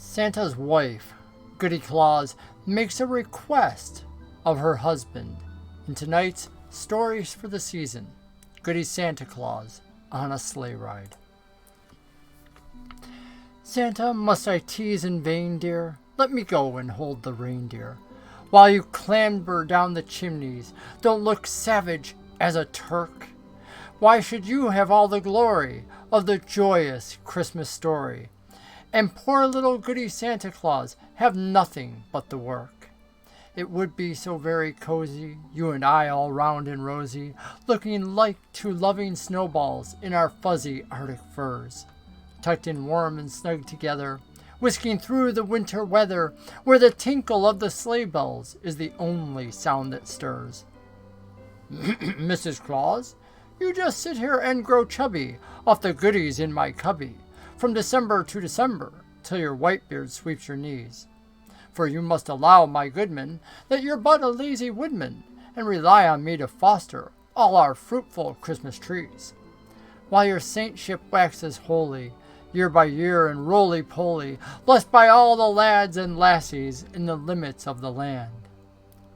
Santa's wife, Goody Claus, makes a request of her husband in tonight's Stories for the Season, Goody Santa Claus on a Sleigh Ride. Santa, must I tease in vain, dear? Let me go and hold the reindeer. While you clamber down the chimneys, don't look savage as a Turk. Why should you have all the glory of the joyous Christmas story, and poor little Goody Santa Claus have nothing but the work? It would be so very cozy, you and I all round and rosy, looking like two loving snowballs in our fuzzy Arctic furs, tucked in warm and snug together, whisking through the winter weather, where the tinkle of the sleigh bells is the only sound that stirs. Mrs. Claus, you just sit here and grow chubby off the goodies in my cubby, from December to December, till your white beard sweeps your knees. For you must allow, my goodman, that you're but a lazy woodman, and rely on me to foster all our fruitful Christmas trees. While your saintship waxes holy, year by year and roly-poly, blessed by all the lads and lassies in the limits of the land.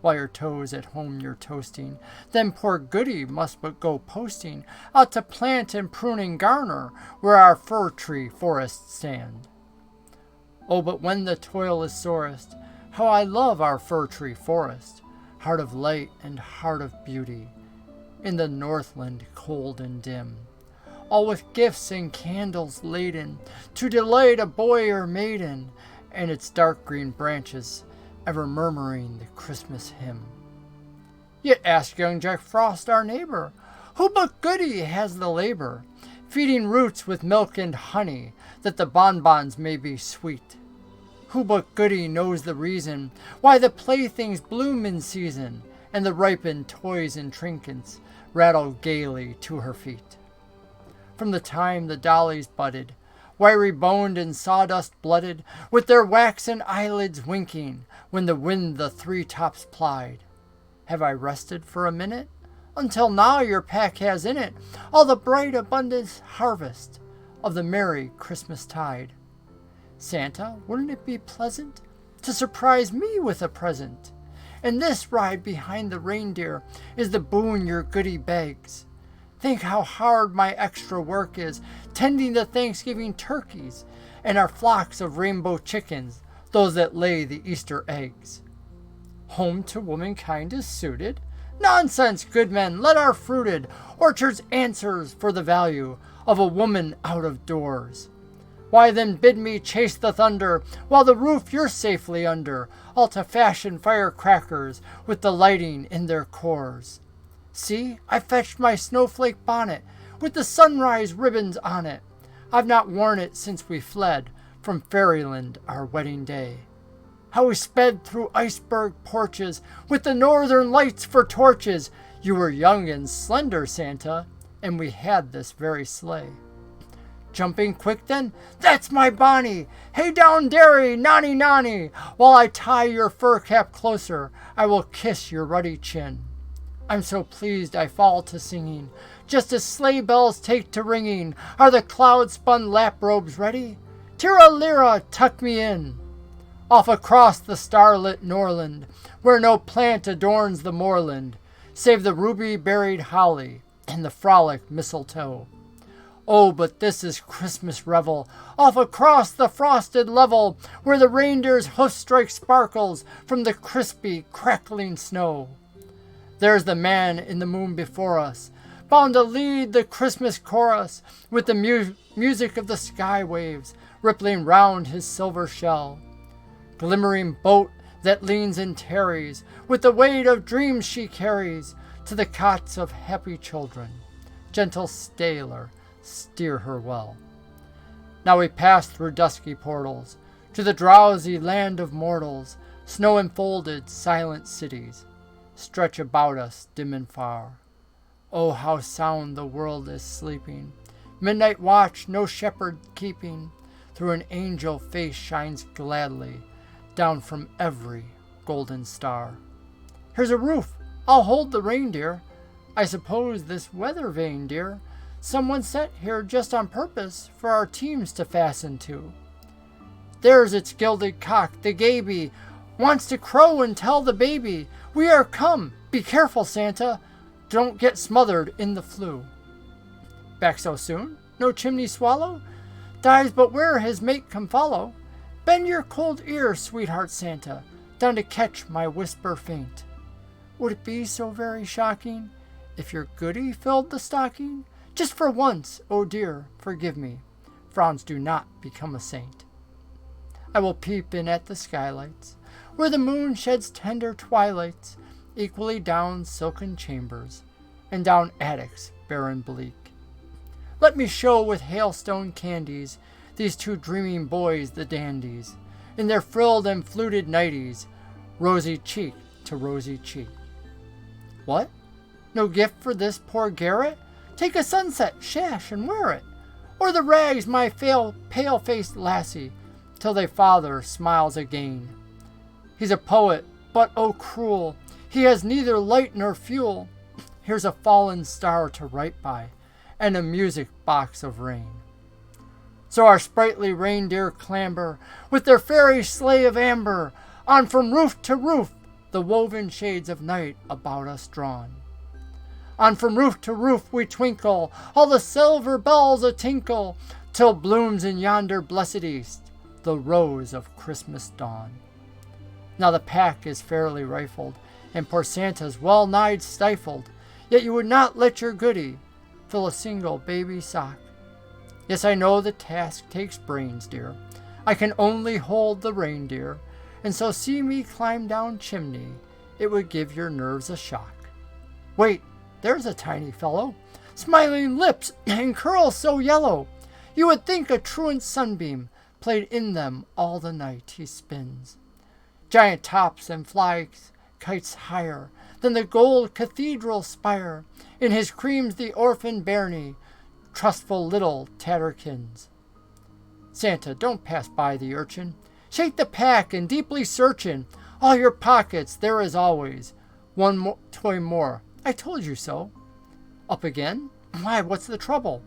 While your toes at home you're toasting, then poor Goody must but go posting out to plant and prune and garner where our fir tree forests stand. Oh, but when the toil is sorest, how I love our fir tree forest, heart of light and heart of beauty, in the Northland cold and dim, all with gifts and candles laden, to delight a boy or maiden, and its dark green branches ever murmuring the Christmas hymn. Yet ask young Jack Frost, our neighbor, who but Goody has the labor, feeding roots with milk and honey, that the bonbons may be sweet. Who but Goody knows the reason why the playthings bloom in season, and the ripened toys and trinkets rattle gaily to her feet. From the time the dollies budded, wiry-boned and sawdust-blooded, with their waxen eyelids winking, when the wind the three-tops plied, have I rested for a minute? Until now your pack has in it all the bright abundant harvest of the merry Christmas tide. Santa, wouldn't it be pleasant to surprise me with a present? And this ride behind the reindeer is the boon your Goody begs. Think how hard my extra work is, tending the Thanksgiving turkeys and our flocks of rainbow chickens, those that lay the Easter eggs. Home to womankind is suited? Nonsense, good men, let our fruited orchards answers for the value of a woman out of doors. Why then bid me chase the thunder, while the roof you're safely under, all to fashion firecrackers with the lighting in their cores. See, I fetched my snowflake bonnet, with the sunrise ribbons on it. I've not worn it since we fled from fairyland our wedding day. How we sped through iceberg porches, with the northern lights for torches. You were young and slender, Santa, and we had this very sleigh. Jumping quick then, that's my Bonnie! Hey down, dairy, nonny nonny! While I tie your fur cap closer, I will kiss your ruddy chin. I'm so pleased I fall to singing, just as sleigh bells take to ringing. Are the cloud-spun lap robes ready? Tira-lira, tuck me in. Off across the starlit Norland, where no plant adorns the moorland, save the ruby-berried holly and the frolic mistletoe. Oh, but this is Christmas revel, off across the frosted level, where the reindeer's hoof-strike sparkles from the crispy, crackling snow. There's the man in the moon before us, bound to lead the Christmas chorus, with the music of the sky waves rippling round his silver shell. Glimmering boat that leans and tarries, with the weight of dreams she carries, to the cots of happy children. Gentle sailor, steer her well. Now we pass through dusky portals, to the drowsy land of mortals. Snow-enfolded, silent cities stretch about us dim and far. Oh, how sound the world is sleeping, midnight watch no shepherd keeping. Through an angel face shines gladly down from every golden star. Here's a roof, I'll hold the reindeer. I suppose this weather vane, dear, someone set here just on purpose for our teams to fasten to. there's its gilded cock, the gaby, wants to crow and tell the baby, we are come, be careful, Santa, don't get smothered in the flue. Back so soon? No chimney swallow? Dies but where his mate can follow. Bend your cold ear, sweetheart Santa, down to catch my whisper faint. Would it be so very shocking if your Goody filled the stocking? Just for once, oh dear, forgive me. Frowns do not become a saint. I will peep in at the skylights, where the moon sheds tender twilights, equally down silken chambers, and down attics bare and bleak. Let me show with hailstone candies these two dreaming boys, the dandies, in their frilled and fluted nighties, rosy cheek to rosy cheek. What? No gift for this poor garret? Take a sunset sash and wear it, or the rags my pale-faced lassie, till thy father smiles again. He's a poet, but oh cruel, he has neither light nor fuel. Here's a fallen star to write by, and a music box of rain. So our sprightly reindeer clamber, with their fairy sleigh of amber, on from roof to roof, the woven shades of night about us drawn. On from roof to roof we twinkle, all the silver bells a-tinkle, till blooms in yonder blessed east the rose of Christmas dawn. Now the pack is fairly rifled, and poor Santa's well-nigh stifled, yet you would not let your Goody fill a single baby sock. Yes, I know the task takes brains, dear. I can only hold the reindeer, and so see me climb down chimney, it would give your nerves a shock. Wait, there's a tiny fellow, smiling lips and curls so yellow, you would think a truant sunbeam played in them all the night he spins. Giant tops and flies kites higher than the gold cathedral spire, in his creams the orphan bairnie, trustful little tatterkins. Santa, don't pass by the urchin. Shake the pack and deeply searchin' all your pockets, there is always one toy more. I told you so. Up again? Why, what's the trouble?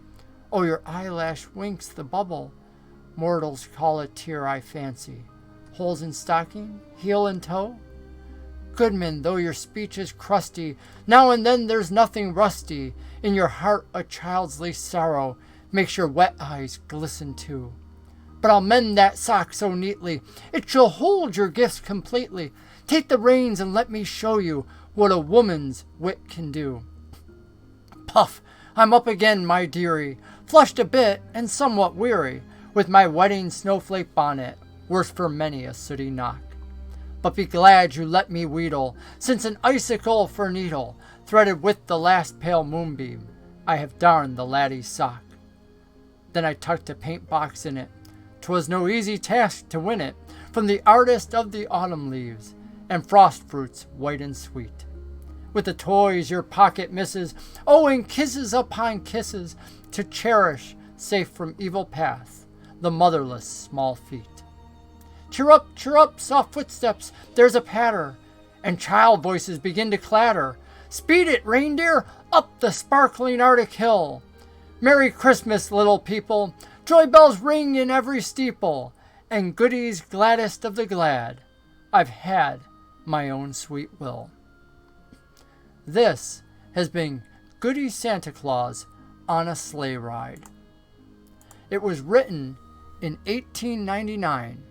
Oh, your eyelash winks the bubble. Mortals call it tear, I fancy. Holes in stocking, heel and toe? Goodman, though your speech is crusty, now and then there's nothing rusty. In your heart a child's least sorrow makes your wet eyes glisten too. But I'll mend that sock so neatly, it shall hold your gifts completely. Take the reins and let me show you what a woman's wit can do. Puff, I'm up again, my dearie, flushed a bit and somewhat weary, with my wedding snowflake bonnet, worse for many a sooty knock. But be glad you let me wheedle, since an icicle for needle, threaded with the last pale moonbeam, I have darned the laddie's sock. Then I tucked a paint box in it. 'Twas no easy task to win it from the artist of the autumn leaves, and frost fruits white and sweet. With the toys your pocket misses, oh, and kisses upon kisses, to cherish, safe from evil path, the motherless small feet. Cheer up, soft footsteps, there's a patter, and child voices begin to clatter. Speed it, reindeer, up the sparkling Arctic hill. Merry Christmas, little people, joy bells ring in every steeple, and Goody's gladdest of the glad, I've had my own sweet will. This has been Goody Santa Claus on a Sleigh Ride. It was written in 1899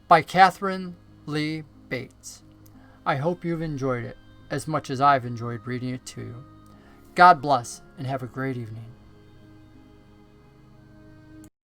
by Katharine Lee Bates. I hope you've enjoyed it as much as I've enjoyed reading it to you. God bless and have a great evening.